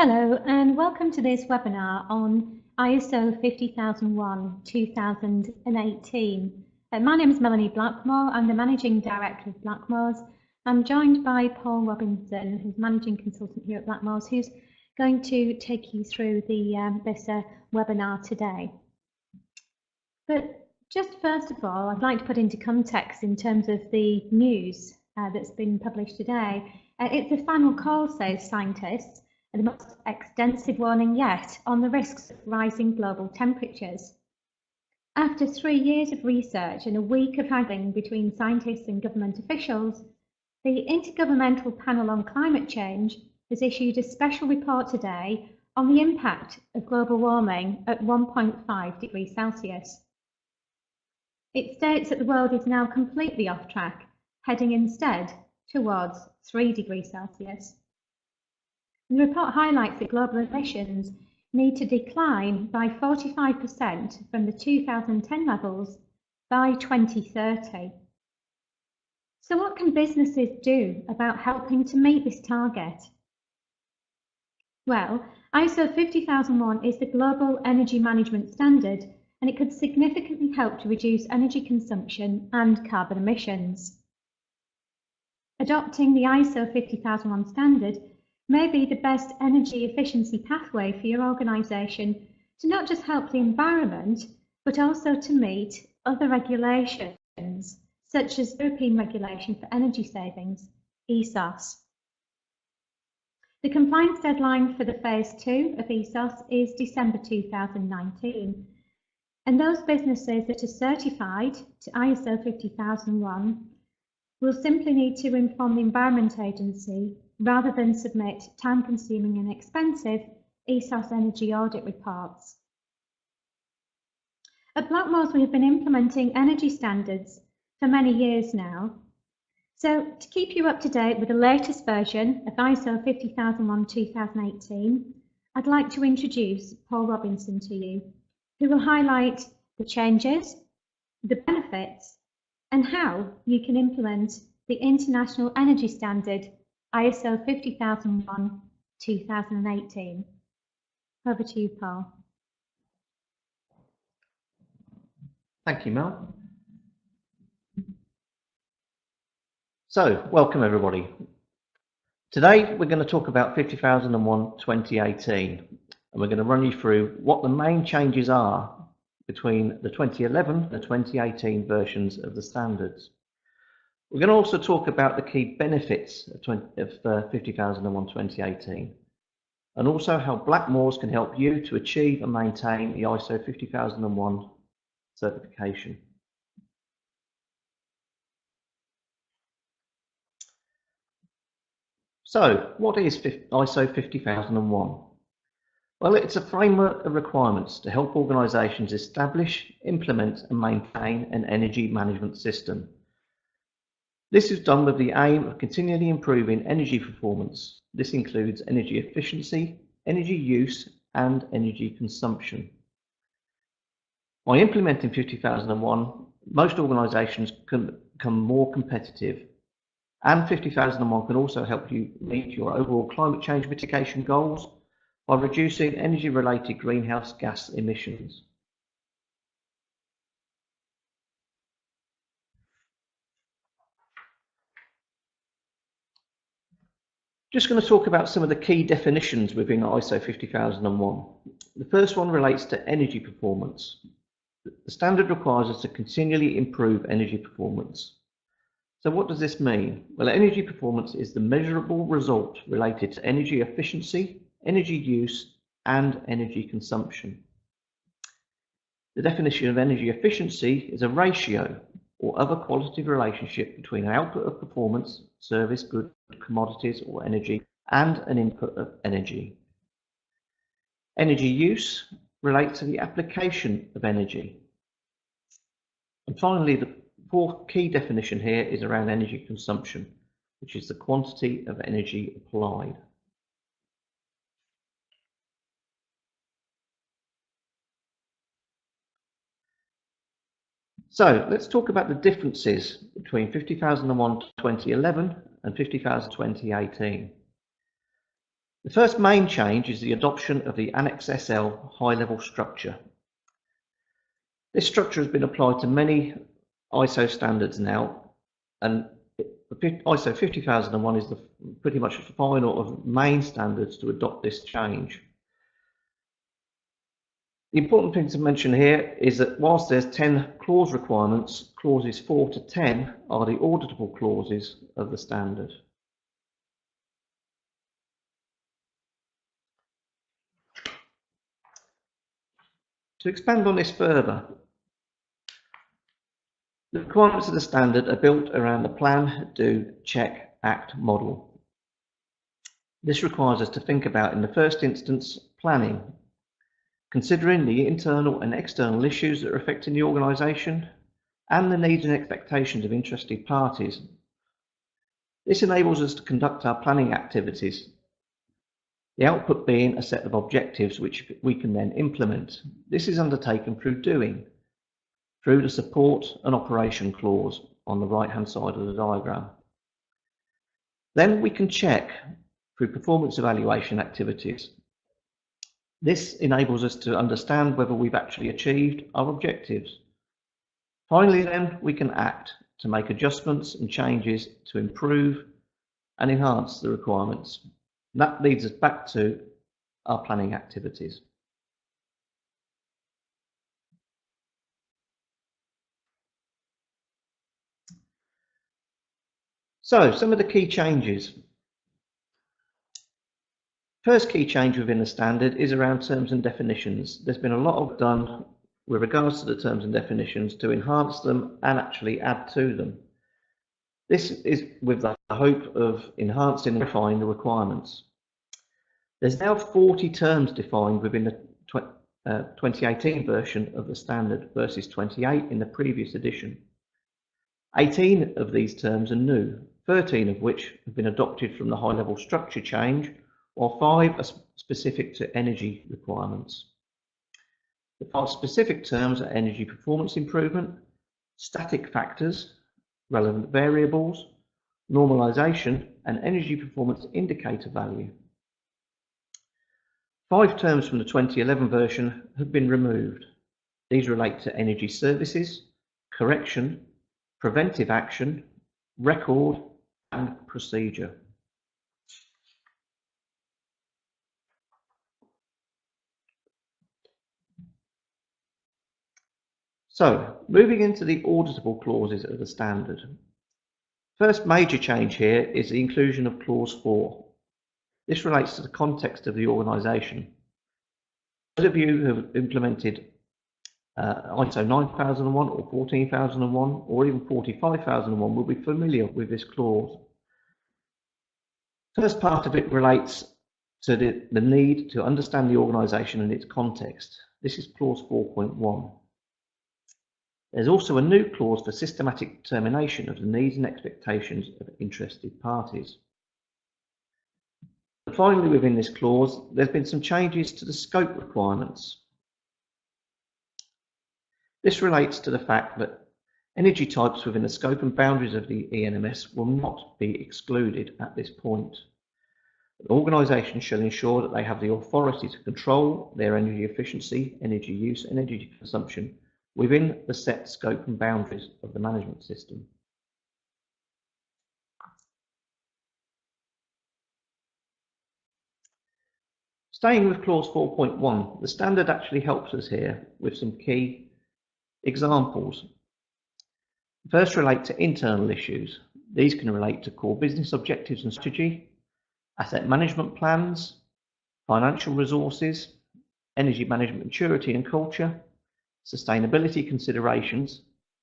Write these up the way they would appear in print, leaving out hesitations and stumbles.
Hello and welcome to this webinar on ISO 50001-2018. My name is Melanie Blackmore. I'm the Managing Director of Blackmores. I'm joined by Paul Robinson, who's Managing Consultant here at Blackmores, who's going to take you through this webinar today. But just first of all, I'd like to put into context in terms of the news that's been published today. It's the final call, says scientists, and the most extensive warning yet on the risks of rising global temperatures. After 3 years of research and a week of haggling between scientists and government officials, the Intergovernmental Panel on Climate Change has issued a special report today on the impact of global warming at 1.5 degrees Celsius. It states that the world is now completely off track, heading instead towards 3 degrees Celsius. The report highlights that global emissions need to decline by 45% from the 2010 levels by 2030. So what can businesses do about helping to meet this target? Well, ISO 50001 is the global energy management standard, and it could significantly help to reduce energy consumption and carbon emissions. Adopting the ISO 50001 standard may be the best energy efficiency pathway for your organisation to not just help the environment, but also to meet other regulations, such as European Regulation for Energy Savings, ESOS. The compliance deadline for the Phase 2 of ESOS is December 2019, and those businesses that are certified to ISO 50001 will simply need to inform the Environment Agency rather than submit time-consuming and expensive ESOS energy audit reports. At Blackmores, we have been implementing energy standards for many years now. So to keep you up to date with the latest version of ISO 50001-2018, I'd like to introduce Paul Robinson to you, who will highlight the changes, the benefits, and how you can implement the International Energy Standard ISO 50001-2018. Over to you, Paul. Thank you, Mel. So, welcome everybody. Today we're going to talk about 50001-2018, and we're going to run you through what the main changes are between the 2011 and the 2018 versions of the standards. We're going to also talk about the key benefits of 50001-2018, and also how Blackmores can help you to achieve and maintain the ISO 50001 certification. So, what is ISO 50001? Well, it's a framework of requirements to help organisations establish, implement and maintain an energy management system. This is done with the aim of continually improving energy performance. This includes energy efficiency, energy use and energy consumption. By implementing 50001, most organisations can become more competitive, and 50001 can also help you meet your overall climate change mitigation goals by reducing energy-related greenhouse gas emissions. Just going to talk about some of the key definitions within ISO 50001. The first one relates to energy performance. The standard requires us to continually improve energy performance. So what does this mean? Well, energy performance is the measurable result related to energy efficiency, energy use, and energy consumption. The definition of energy efficiency is a ratio or other qualitative relationship between an output of performance, service, good, commodities or energy, and an input of energy. Energy use relates to the application of energy. And finally, the fourth key definition here is around energy consumption, which is the quantity of energy applied. So let's talk about the differences between 50001-2011 and 50001-2018. The first main change is the adoption of the Annex SL high-level structure. This structure has been applied to many ISO standards now, and ISO 50001 is pretty much the final of main standards to adopt this change. The important thing to mention here is that whilst there's 10 clause requirements, clauses 4 to 10 are the auditable clauses of the standard. To expand on this further, the requirements of the standard are built around the plan, do, check, act model. This requires us to think about, in the first instance, planning, considering the internal and external issues that are affecting the organisation and the needs and expectations of interested parties. This enables us to conduct our planning activities, the output being a set of objectives which we can then implement. This is undertaken through doing, through the support and operation clause on the right-hand side of the diagram. Then we can check through performance evaluation activities. This enables us to understand whether we've actually achieved our objectives. Finally, then, we can act to make adjustments and changes to improve and enhance the requirements. That leads us back to our planning activities. So, some of the key changes. First key change within the standard is around terms and definitions. There's been a lot done with regards to the terms and definitions to enhance them and actually add to them. This is with the hope of enhancing and refining the requirements. There's now 40 terms defined within the 2018 version of the standard versus 28 in the previous edition. 18 of these terms are new, 13 of which have been adopted from the high-level structure change, while 5 are specific to energy requirements. The 5 specific terms are energy performance improvement, static factors, relevant variables, normalization, and energy performance indicator value. 5 terms from the 2011 version have been removed. These relate to energy services, correction, preventive action, record, and procedure. So, moving into the auditable clauses of the standard. First major change here is the inclusion of clause 4. This relates to the context of the organisation. Those of you who have implemented ISO 9001 or 14001 or even 45001 will be familiar with this clause. First part of it relates to the need to understand the organisation and its context. This is clause 4.1. There's also a new clause for systematic determination of the needs and expectations of interested parties. And finally, within this clause, there's been some changes to the scope requirements. This relates to the fact that energy types within the scope and boundaries of the EnMS will not be excluded at this point. The organisation shall ensure that they have the authority to control their energy efficiency, energy use, and energy consumption within the set scope and boundaries of the management system. Staying with clause 4.1, the standard actually helps us here with some key examples. First, relate to internal issues. These can relate to core business objectives and strategy, asset management plans, financial resources, energy management maturity and culture, sustainability considerations,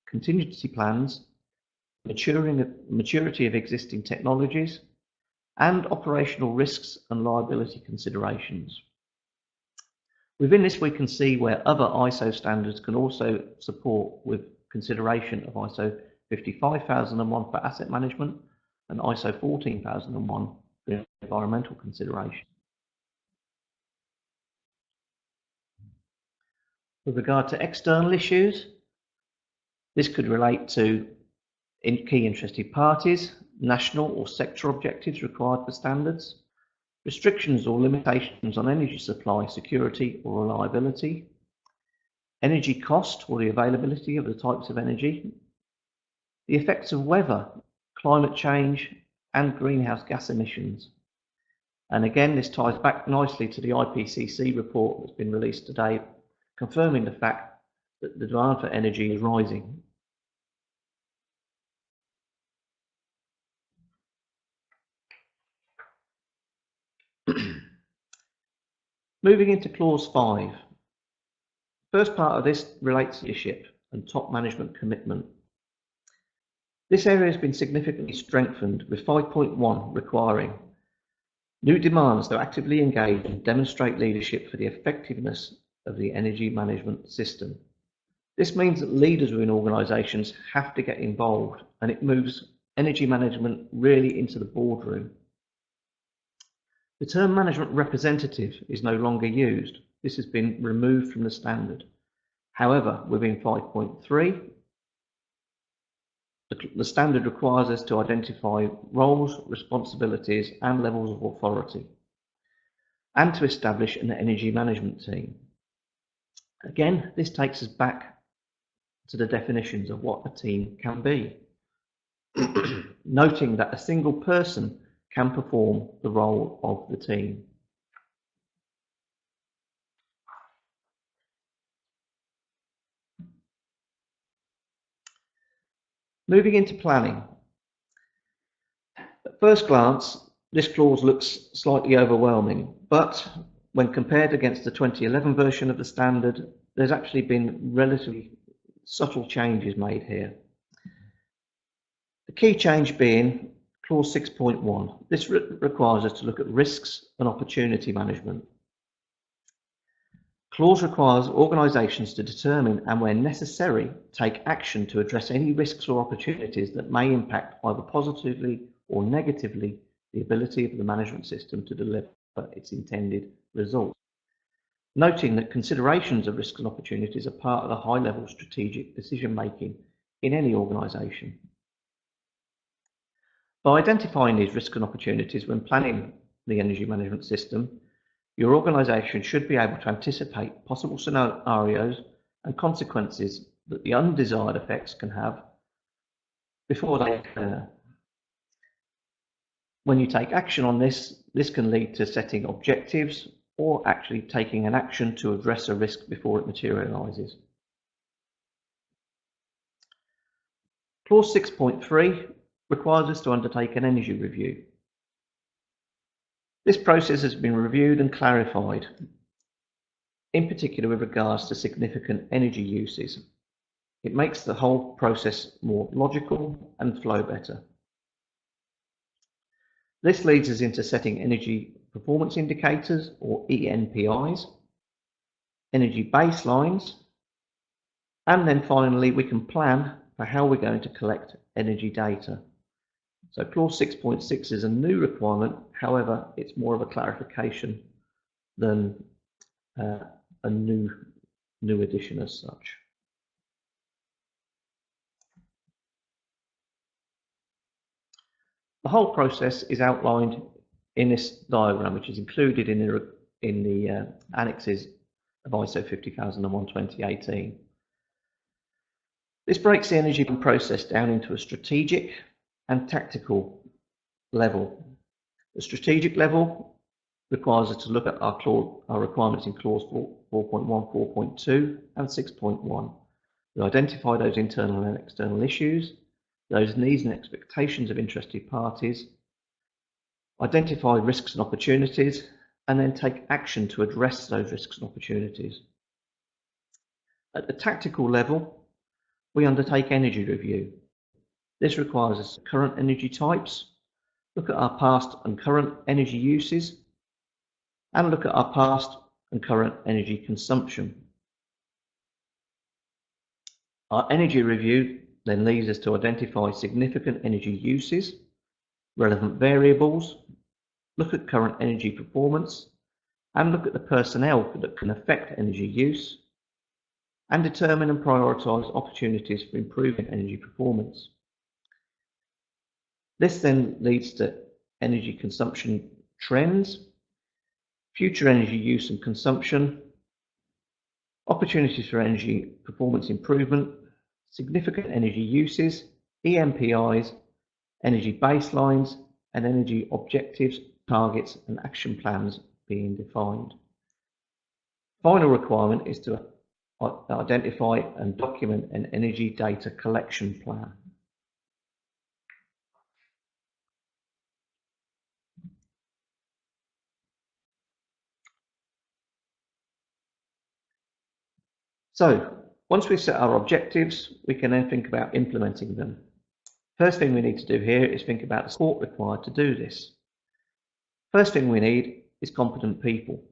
contingency plans, maturity of existing technologies, and operational risks and liability considerations. Within this, we can see where other ISO standards can also support with consideration of ISO 55001 for asset management and ISO 14001 for environmental consideration. With regard to external issues, this could relate to key interested parties, national or sector objectives required for standards, restrictions or limitations on energy supply security or reliability, energy cost or the availability of the types of energy, the effects of weather, climate change, and greenhouse gas emissions. And again, this ties back nicely to the IPCC report that's been released today, confirming the fact that the demand for energy is rising. Moving into clause 5. First part of this relates to leadership and top management commitment. This area has been significantly strengthened, with 5.1 requiring new demands to actively engage and demonstrate leadership for the effectiveness of the energy management system. This means that leaders within organisations have to get involved, and it moves energy management really into the boardroom. The term management representative is no longer used. This has been removed from the standard. However, within 5.3, the standard requires us to identify roles, responsibilities, and levels of authority, and to establish an energy management team. Again, this takes us back to the definitions of what a team can be, noting that a single person can perform the role of the team. Moving into planning. At first glance, this clause looks slightly overwhelming, but when compared against the 2011 version of the standard, there's actually been relatively subtle changes made here. The key change being clause 6.1. This requires us to look at risks and opportunity management. Clause requires organisations to determine and, where necessary, take action to address any risks or opportunities that may impact either positively or negatively the ability of the management system to deliver its intended result. Noting that considerations of risks and opportunities are part of the high-level strategic decision-making in any organisation. By identifying these risks and opportunities when planning the energy management system, your organisation should be able to anticipate possible scenarios and consequences that the undesired effects can have before they occur. When you take action on this, this can lead to setting objectives or actually taking an action to address a risk before it materialises. Clause 6.3 requires us to undertake an energy review. This process has been reviewed and clarified, in particular with regards to significant energy uses. It makes the whole process more logical and flow better. This leads us into setting energy performance indicators, or ENPIs, energy baselines, and then finally we can plan for how we're going to collect energy data. So clause 6.6 is a new requirement, however, it's more of a clarification than a new addition as such. The whole process is outlined in this diagram, which is included in the annexes of ISO 50001-2018. This breaks the energy process down into a strategic and tactical level. The strategic level requires us to look at our requirements in clause 4.1, 4.2 and 6.1. We identify those internal and external issues, those needs and expectations of interested parties, identify risks and opportunities, and then take action to address those risks and opportunities. At the tactical level, we undertake energy review. This requires us current energy types, look at our past and current energy uses, and look at our past and current energy consumption. Our energy review then leads us to identify significant energy uses, relevant variables, look at current energy performance, and look at the personnel that can affect energy use, and determine and prioritise opportunities for improving energy performance. This then leads to energy consumption trends future energy use and consumption, opportunities for energy performance improvement, significant energy uses, EMPIs, energy baselines, and energy objectives, targets, and action plans being defined. Final requirement is to identify and document an energy data collection plan. So, once we've set our objectives, we can then think about implementing them. First thing we need to do here is think about the support required to do this. First thing we need is competent people.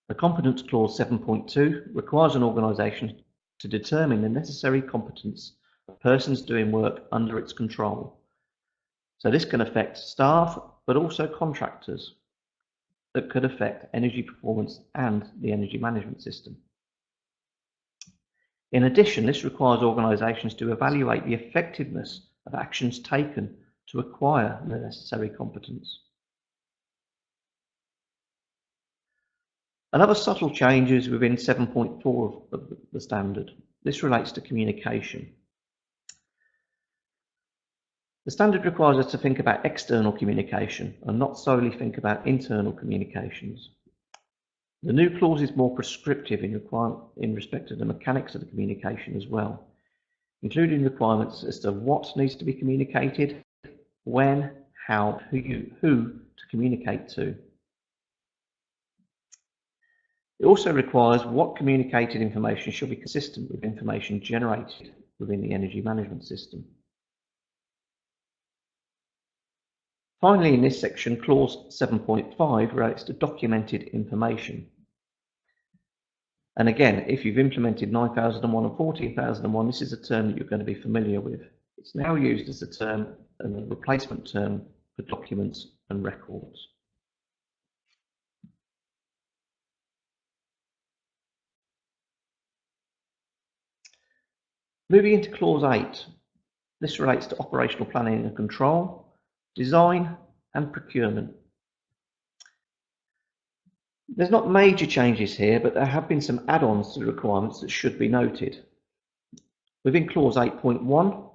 The Competence Clause 7.2 requires an organisation to determine the necessary competence of persons doing work under its control. So this can affect staff, but also contractors that could affect energy performance and the energy management system. In addition, this requires organisations to evaluate the effectiveness of actions taken to acquire the necessary competence. Another subtle change is within 7.4 of the standard. This relates to communication. The standard requires us to think about external communication and not solely think about internal communications. The new clause is more prescriptive in respect of the mechanics of the communication as well, including requirements as to what needs to be communicated, when, how, who to communicate to. It also requires what communicated information should be consistent with information generated within the energy management system. Finally, in this section, clause 7.5 relates to documented information. And again, if you've implemented 9001 and 14001, this is a term that you're going to be familiar with. It's now used as a term and a replacement term for documents and records. Moving into clause 8, this relates to operational planning and control, design and procurement. There's not major changes here, but there have been some add-ons to the requirements that should be noted. Within clause 8.1,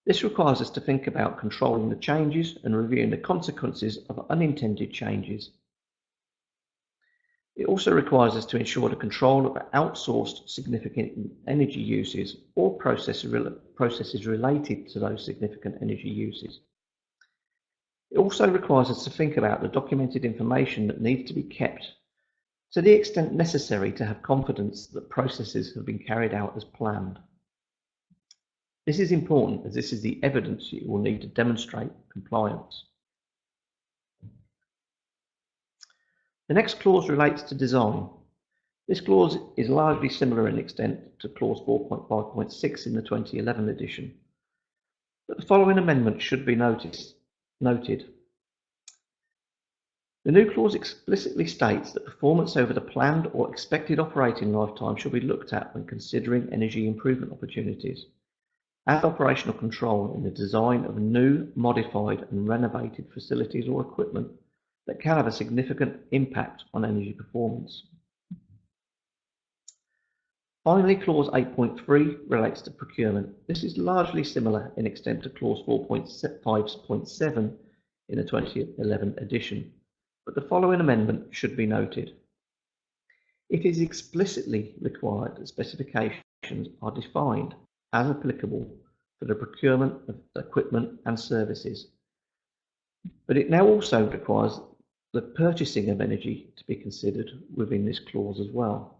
this requires us to think about controlling the changes and reviewing the consequences of unintended changes. It also requires us to ensure the control of outsourced significant energy uses or processes related to those significant energy uses. It also requires us to think about the documented information that needs to be kept to the extent necessary to have confidence that processes have been carried out as planned. This is important as this is the evidence you will need to demonstrate compliance. The next clause relates to design. This clause is largely similar in extent to clause 4.5.6 in the 2011 edition, but the following amendment should be noted. The new clause explicitly states that performance over the planned or expected operating lifetime should be looked at when considering energy improvement opportunities and operational control in the design of new, modified and renovated facilities or equipment that can have a significant impact on energy performance. Finally, clause 8.3 relates to procurement. This is largely similar in extent to clause 4.5.7 in the 2011 edition, but the following amendment should be noted. It is explicitly required that specifications are defined as applicable for the procurement of equipment and services, but it now also requires the purchasing of energy to be considered within this clause as well.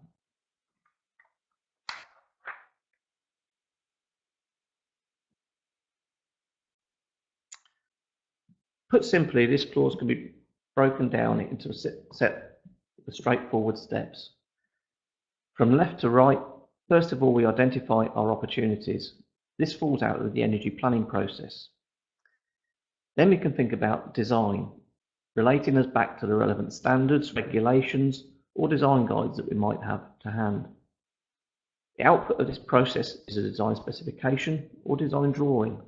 Put simply, this clause can be broken down into a set of straightforward steps. From left to right, first of all, we identify our opportunities. This falls out of the energy planning process. Then we can think about design, relating us back to the relevant standards, regulations, or design guides that we might have to hand. The output of this process is a design specification or design drawing,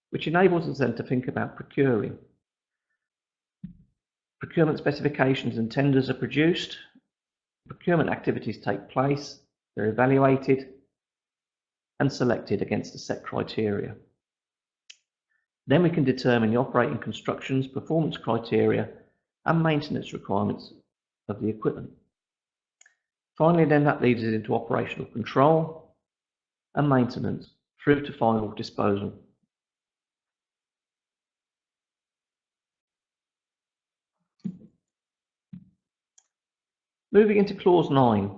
which enables us then to think about procuring. procurement specifications and tenders are produced, procurement activities take place, they're evaluated and selected against a set criteria. Then we can determine the operating constructions, performance criteria and maintenance requirements of the equipment. Finally, then that leads us into operational control and maintenance through to final disposal. Moving into Clause 9,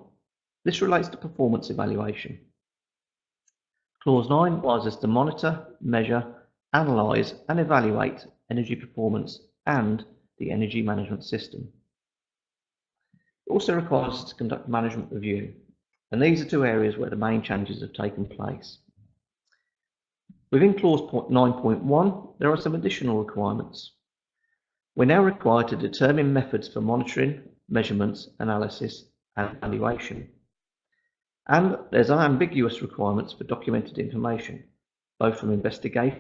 this relates to performance evaluation. Clause 9 requires us to monitor, measure, analyse and evaluate energy performance and the energy management system. It also requires us to conduct management review, and these are two areas where the main changes have taken place. Within Clause 9.1, there are some additional requirements. We're now required to determine methods for monitoring, measurements, analysis and evaluation. And there's unambiguous requirements for documented information, both from investigation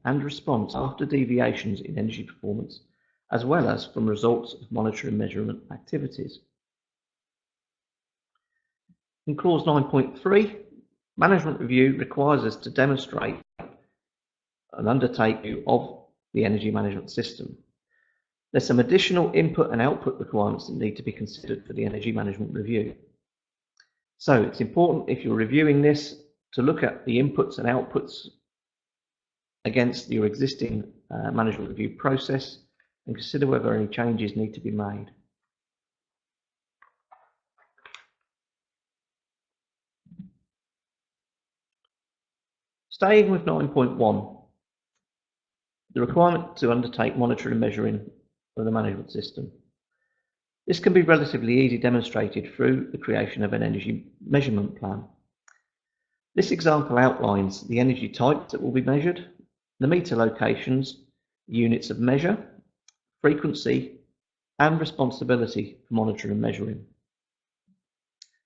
and response after deviations in energy performance, as well as from results of monitoring measurement activities. In Clause 9.3, management review requires us to demonstrate an undertaking of the energy management system. There's some additional input and output requirements that need to be considered for the energy management review. So it's important, if you're reviewing this, to look at the inputs and outputs against your existing management review process and consider whether any changes need to be made. Staying with 9.1, the requirement to undertake monitoring and measuring of the management system. This can be relatively easily demonstrated through the creation of an energy measurement plan. This example outlines the energy types that will be measured, the meter locations, units of measure, frequency, and responsibility for monitoring and measuring.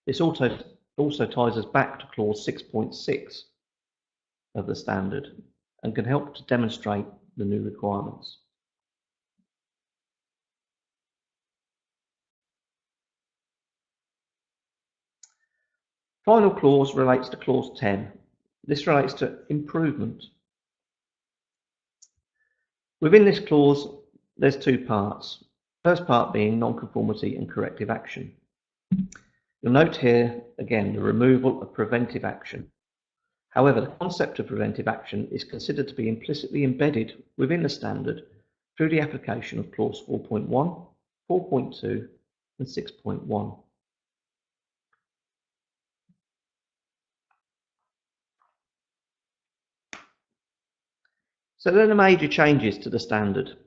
This also ties us back to Clause 6.6 of the standard and can help to demonstrate the new requirements. Final clause relates to Clause 10. This relates to improvement. Within this clause, there's two parts. First part being non-conformity and corrective action. You'll note here, again, the removal of preventive action. However, the concept of preventive action is considered to be implicitly embedded within the standard through the application of Clause 4.1, 4.2 and 6.1. So there are major changes to the standard.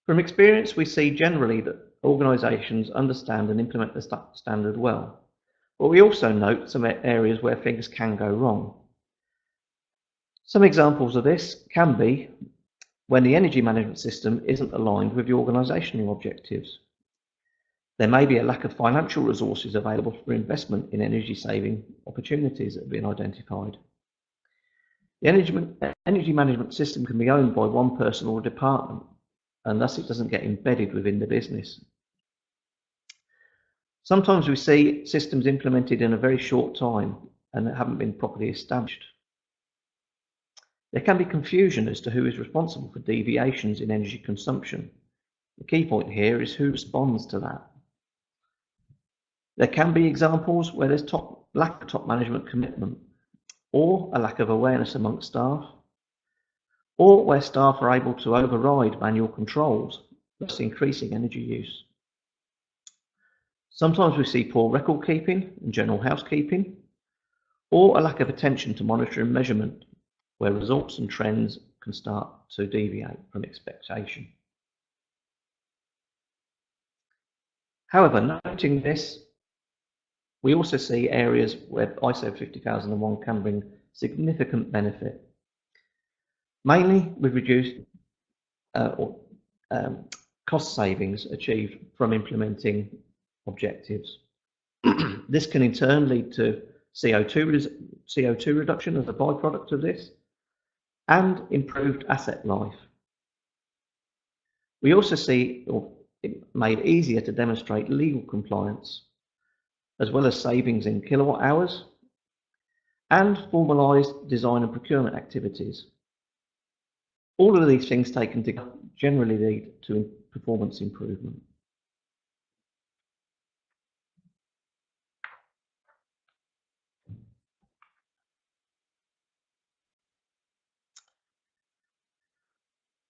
From experience, we see generally that organisations understand and implement the standard well, but we also note some areas where things can go wrong. Some examples of this can be when the energy management system isn't aligned with the organisational objectives. There may be a lack of financial resources available for investment in energy saving opportunities that have been identified. The energy management system can be owned by one person or department, and thus it doesn't get embedded within the business. Sometimes we see systems implemented in a very short time and that haven't been properly established. There can be confusion as to who is responsible for deviations in energy consumption. The key point here is who responds to that. There can be examples where there's lack of top management commitment, or a lack of awareness amongst staff, or where staff are able to override manual controls, thus increasing energy use. Sometimes we see poor record keeping and general housekeeping, or a lack of attention to monitoring and measurement, where results and trends can start to deviate from expectation. However, noting this, we also see areas where ISO 50001 can bring significant benefit, mainly with reduced cost savings achieved from implementing objectives. This can in turn lead to CO2 reduction as a byproduct of this, and improved asset life. We also see it made easier to demonstrate legal compliance, as well as savings in kilowatt hours, and formalised design and procurement activities. All of these things taken together generally lead to performance improvement.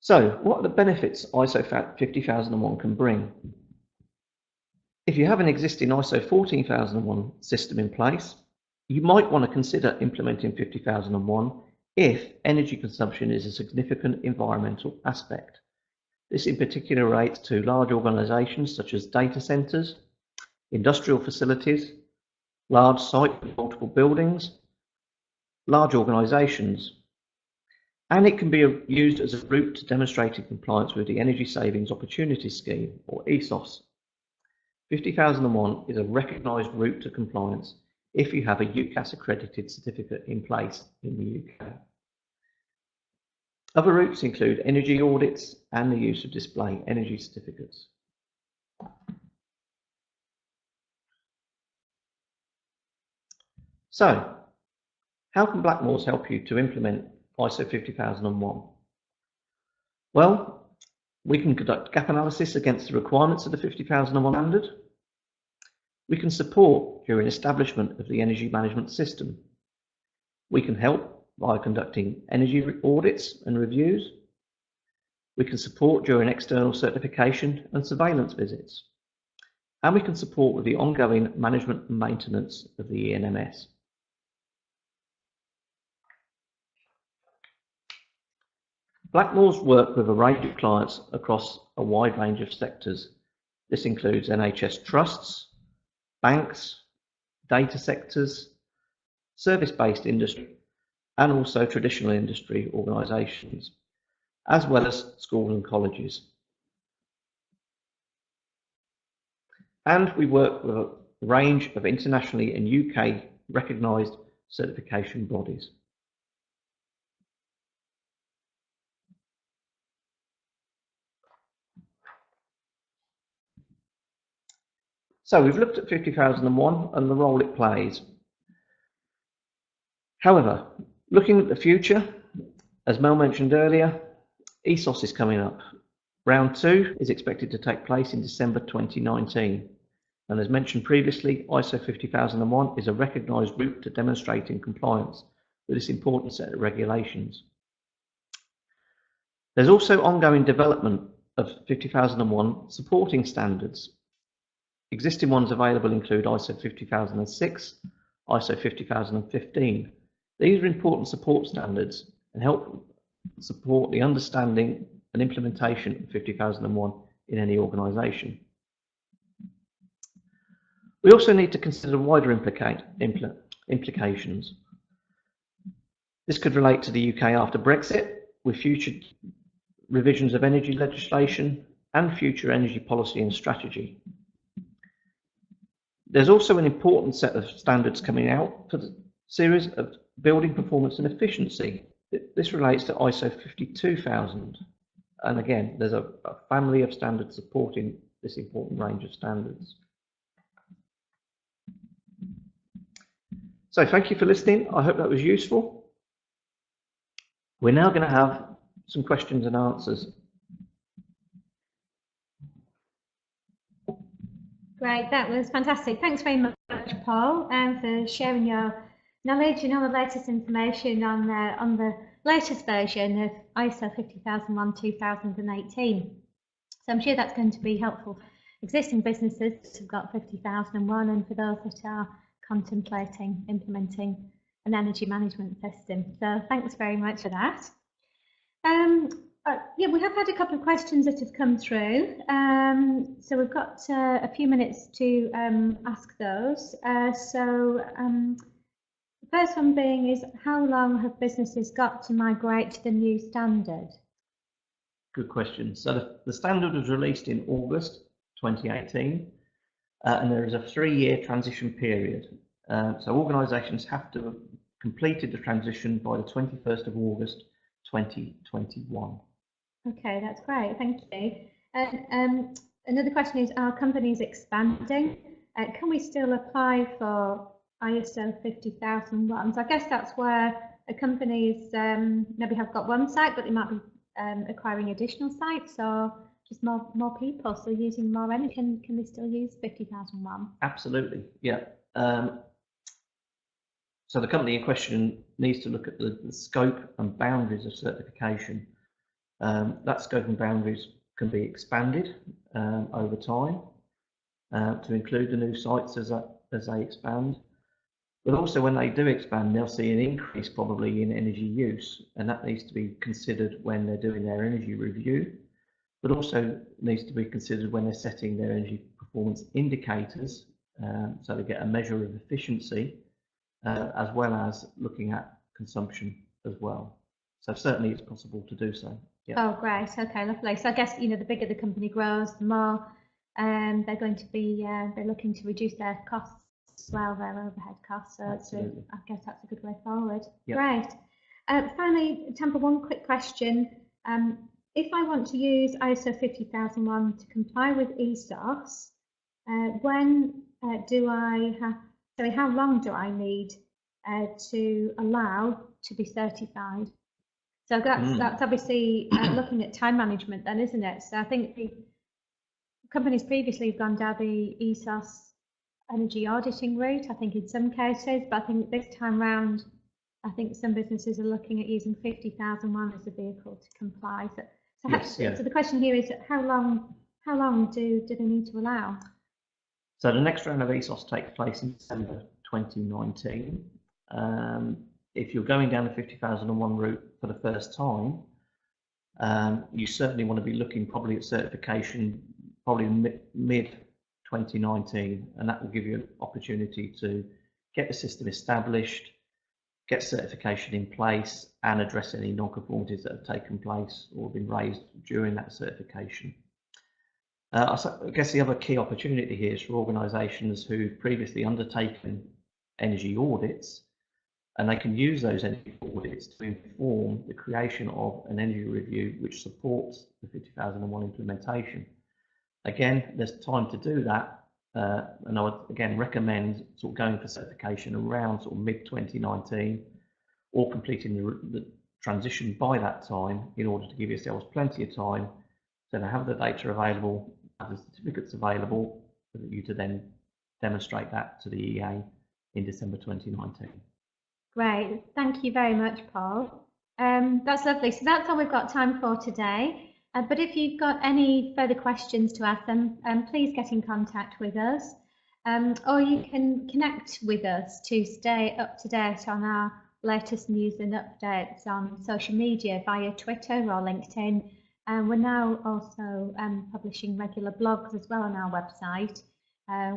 So, what are the benefits ISO 50001 can bring? If you have an existing ISO 14001 system in place, you might want to consider implementing 50001 if energy consumption is a significant environmental aspect. This in particular relates to large organisations such as data centres, industrial facilities, large sites with multiple buildings, large organisations, and it can be used as a route to demonstrating compliance with the Energy Savings Opportunity Scheme, or ESOS. 50001 is a recognised route to compliance if you have a UCAS accredited certificate in place in the UK. Other routes include energy audits and the use of display energy certificates. So, how can Blackmores help you to implement ISO 50001? Well, we can conduct gap analysis against the requirements of the 50001 standard. We can support during establishment of the energy management system. We can help by conducting energy audits and reviews. We can support during external certification and surveillance visits. And we can support with the ongoing management and maintenance of the EnMS. Blackmores work with a range of clients across a wide range of sectors. This includes NHS trusts, banks, data sectors, service-based industry, and also traditional industry organisations, as well as schools and colleges. And we work with a range of internationally and UK recognised certification bodies. So we've looked at 50001 and the role it plays. However, looking at the future, as Mel mentioned earlier, ESOS is coming up. Round 2 is expected to take place in December 2019. And as mentioned previously, ISO 50001 is a recognised route to demonstrating compliance with this important set of regulations. There's also ongoing development of 50001 supporting standards. Existing ones available include ISO 50006, ISO 50015. These are important support standards and help support the understanding and implementation of 50001 in any organisation. We also need to consider wider implications. This could relate to the UK after Brexit, with future revisions of energy legislation and future energy policy and strategy. There's also an important set of standards coming out for the series of building performance and efficiency. This relates to ISO 52000. And again, there's a family of standards supporting this important range of standards. So thank you for listening. I hope that was useful. We're now going to have some questions and answers. Great, that was fantastic. Thanks very much, Paul, for sharing your knowledge and all the latest information on the latest version of ISO 50001-2018. So I'm sure that's going to be helpful for existing businesses who've got 50001 and for those that are contemplating implementing an energy management system. So thanks very much for that. Yeah, we have had a couple of questions that have come through. So we've got a few minutes to ask those. The first one being is, how long have businesses got to migrate to the new standard? Good question. So the standard was released in August 2018, and there is a 3-year transition period. So organisations have to have completed the transition by the 21st of August 2021. Okay, that's great, thank you. And another question is, are companies expanding? Can we still apply for ISO 50001? So I guess that's where a company's maybe have got one site, but they might be acquiring additional sites, or just more people, so using more energy. Can they still use 50001? Absolutely, yeah. So the company in question needs to look at the scope and boundaries of certification. That scope and boundaries can be expanded over time to include the new sites as they expand. But also when they do expand, they'll see an increase probably in energy use, and that needs to be considered when they're doing their energy review, but also needs to be considered when they're setting their energy performance indicators, so they get a measure of efficiency, as well as looking at consumption as well. So certainly it's possible to do so. Yeah. Oh, great. Okay, lovely. So I guess, you know, the bigger the company grows, the more they're going to be, they're looking to reduce their costs as well, their overhead costs. So I guess that's a good way forward. Yep. Great. Finally, Tampa, one quick question. If I want to use ISO 50001 to comply with ESOS, when do I have, sorry, how long do I need to allow to be certified? So that's obviously looking at time management then, isn't it? So I think the companies previously have gone down the ESOS energy auditing route, I think in some cases, but I think this time round, I think some businesses are looking at using 50001 as a vehicle to comply. So, yes, so the question here is, how long do they need to allow? So the next round of ESOS takes place in December 2019. If you're going down the 50001 route for the first time, you certainly want to be looking probably at certification probably mid 2019, and that will give you an opportunity to get the system established, get certification in place, and address any non-conformities that have taken place or been raised during that certification. I guess the other key opportunity here is for organisations who've previously undertaken energy audits, and they can use those energy audits to inform the creation of an energy review which supports the 50001 implementation. Again, there's time to do that, and I would again recommend sort of going for certification around sort of mid-2019, or completing the transition by that time in order to give yourselves plenty of time to have the data available, have the certificates available for you to then demonstrate that to the EA in December 2019. Great, thank you very much, Paul. That's lovely. So that's all we've got time for today. But if you've got any further questions to ask them, please get in contact with us. Or you can connect with us to stay up to date on our latest news and updates on social media via Twitter or LinkedIn. We're now also publishing regular blogs as well on our website,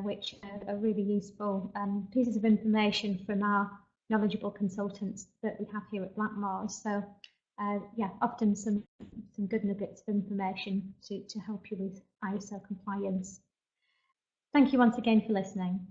which are really useful pieces of information from our knowledgeable consultants that we have here at Blackmores. So yeah, often some good nuggets of information to help you with ISO compliance. Thank you once again for listening.